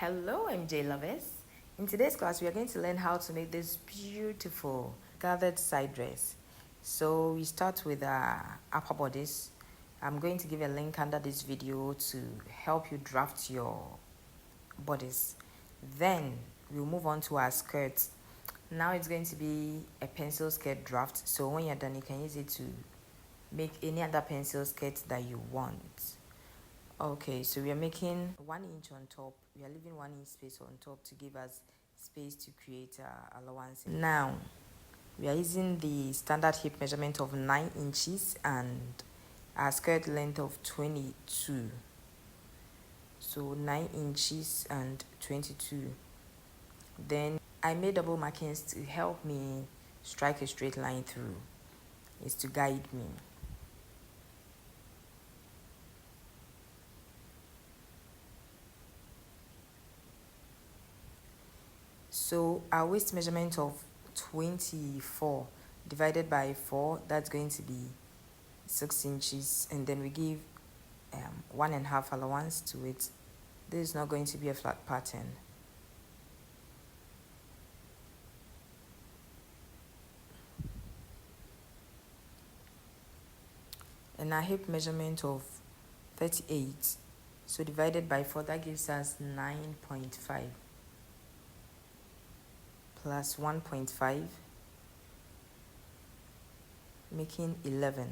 Hello, MJ lovers. In today's class, we are going to learn how to make this beautiful gathered side dress. So we start with upper bodice. I'm going to give a link under this video to help you draft your bodice. Then we'll move on to our skirts. Now it's going to be a pencil skirt draft. So when you're done, you can use it to make any other pencil skirt that you want. Okay, so we are making 1 inch on top. We are leaving 1 inch space on top to give us space to create allowance. Now, we are using the standard hip measurement of 9 inches and our skirt length of 22. So 9 inches and 22. Then I made double markings to help me strike a straight line through. It's to guide me. So our waist measurement of 24 divided by 4, that's going to be 6 inches, and then we give 1.5 allowance to it. This is not going to be a flat pattern. And our hip measurement of 38, so divided by 4, that gives us 9.5 plus 1.5, making 11.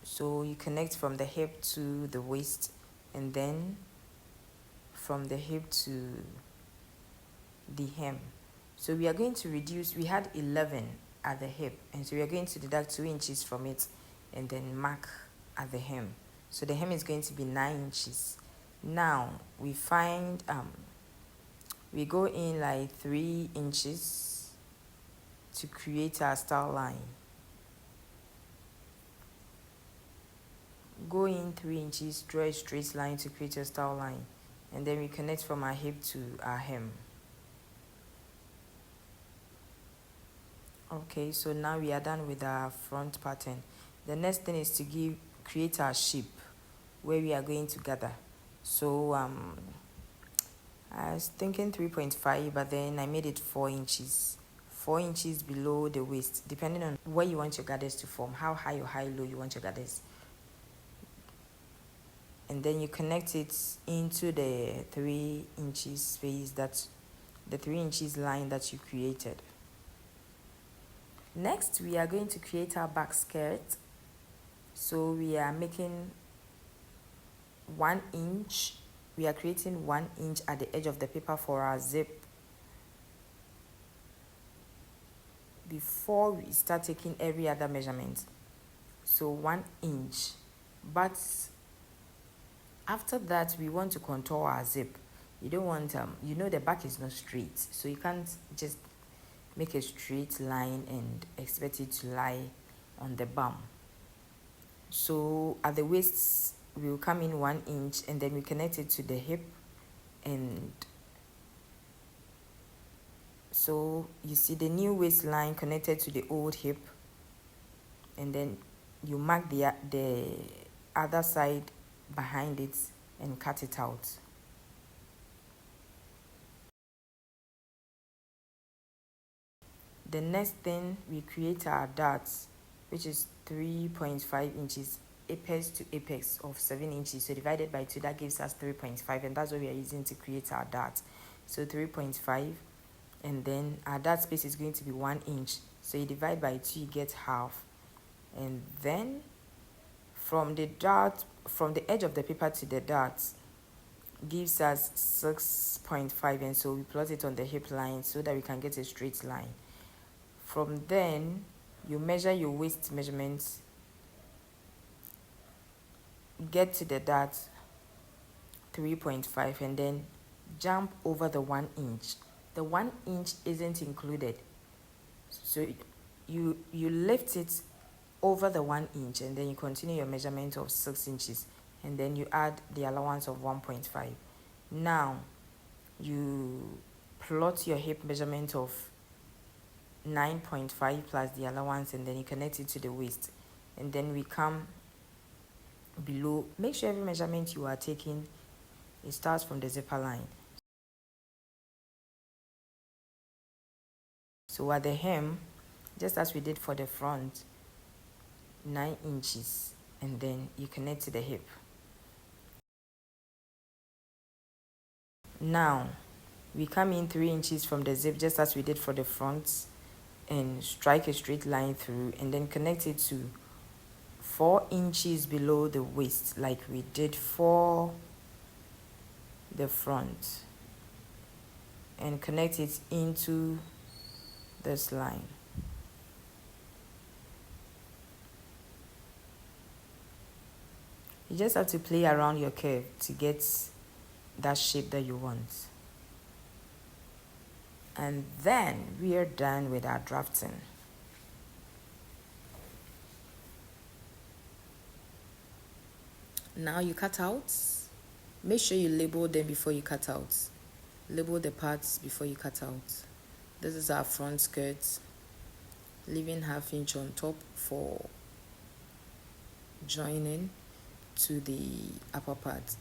So you connect from the hip to the waist, and then from the hip to the hem. So we are going to reduce, we had 11 at the hip, and so we are going to deduct 2 inches from it and then mark at the hem. So the hem is going to be 9 inches. Now we find we go in like 3 inches to create our style line. Go in 3 inches, draw a straight line to create a style line, and then we connect from our hip to our hem. Okay, so now we are done with our front pattern. The next thing is to create our shape where we are going to gather. So I was thinking 3.5, but then I made it 4 inches. 4 inches below the waist, depending on where you want your gathers to form, how high or how low you want your gathers. And then you connect it into the 3 inches space, that's the 3 inches line that you created. Next, we are going to create our back skirt. So we are making 1 inch. We are creating 1 inch at the edge of the paper for our zip. Before we start taking every other measurement. So 1 inch. But after that, we want to contour our zip. You don't want, the back is not straight. So you can't just make a straight line and expect it to lie on the bum. So at the waist, we will come in 1 inch and then we connect it to the hip, and so you see the new waistline connected to the old hip, and then you mark the other side behind it and cut it out. The next thing, we create our darts, which is 3.5 inches apex to apex of 7 inches. So divided by 2, that gives us 3.5, and that's what we are using to create our dart. So 3.5, and then our dart space is going to be 1 inch. So you divide by 2, you get half. And then from the edge of the paper to the dart gives us 6.5, and so we plot it on the hip line so that we can get a straight line. From then, you measure your waist measurements, get to the dart 3.5, and then jump over the 1 inch. The 1 inch isn't included, so you lift it over the 1 inch, and then you continue your measurement of 6 inches, and then you add the allowance of 1.5. Now you plot your hip measurement of 9.5 plus the allowance, and then you connect it to the waist, and then we come below. Make sure every measurement you are taking It starts from the zipper line. So at the hem, just as we did for the front, 9 inches, and then you connect to the hip. Now we come in 3 inches from the zip, just as we did for the front, and strike a straight line through, and then connect it to 4 inches below the waist, like we did for the front, and connect it into this line. You just have to play around your curve to get that shape that you want. And then we are done with our drafting. Now you cut out. Make sure you label them before you cut out. Label the parts before you cut out. This is our front skirt, leaving 1/2 inch on top for joining to the upper part.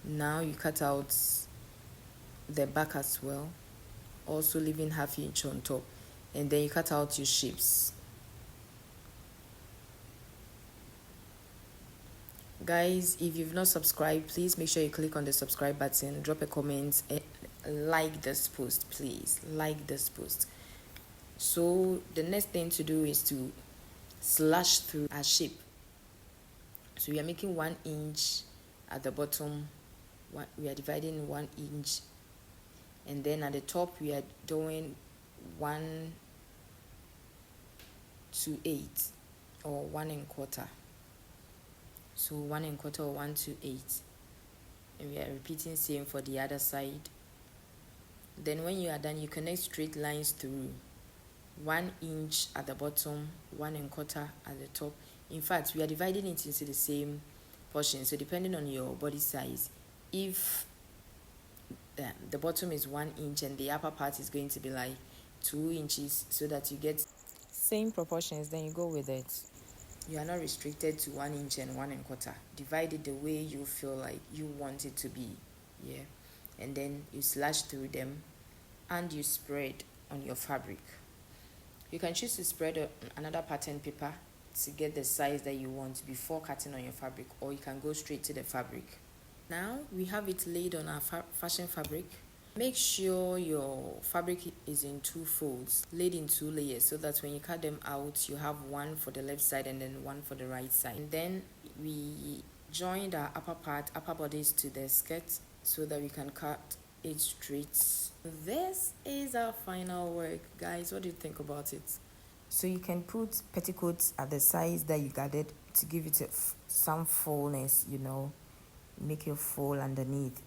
Now you cut out the back as well, also leaving 1/2 inch on top, and then you cut out your shapes. Guys, if you've not subscribed, please make sure you click on the subscribe button, drop a comment, and like this post. Please like this post. So the next thing to do is to slash through our shape. So we are making 1 inch at the bottom. We are dividing 1 inch, and then at the top we are doing 1 to 8 or 1 1/4. So 1 1/4 or 1 to 8, and we are repeating same for the other side. Then when you are done, you connect straight lines through 1 inch at the bottom, 1 1/4 at the top. In fact, we are dividing it into the same portion, so depending on your body size, if the bottom is 1 inch and the upper part is going to be like 2 inches, so that you get same proportions, then you go with it. You are not restricted to 1 inch and 1 1/4. Divide it the way you feel like you want it to be. Yeah. And then you slash through them and you spread on your fabric. You can choose to spread another pattern paper to get the size that you want before cutting on your fabric, or you can go straight to the fabric. Now we have it laid on our fashion fabric. Make sure your fabric is in 2 folds, laid in 2 layers, so that when you cut them out, you have one for the left side and then one for the right side. And then we joined our upper bodies to the skirt, so that we can cut it straight. This is our final work, guys. What do you think about it? So you can put petticoats at the size that you gathered to give it some fullness, make it full underneath.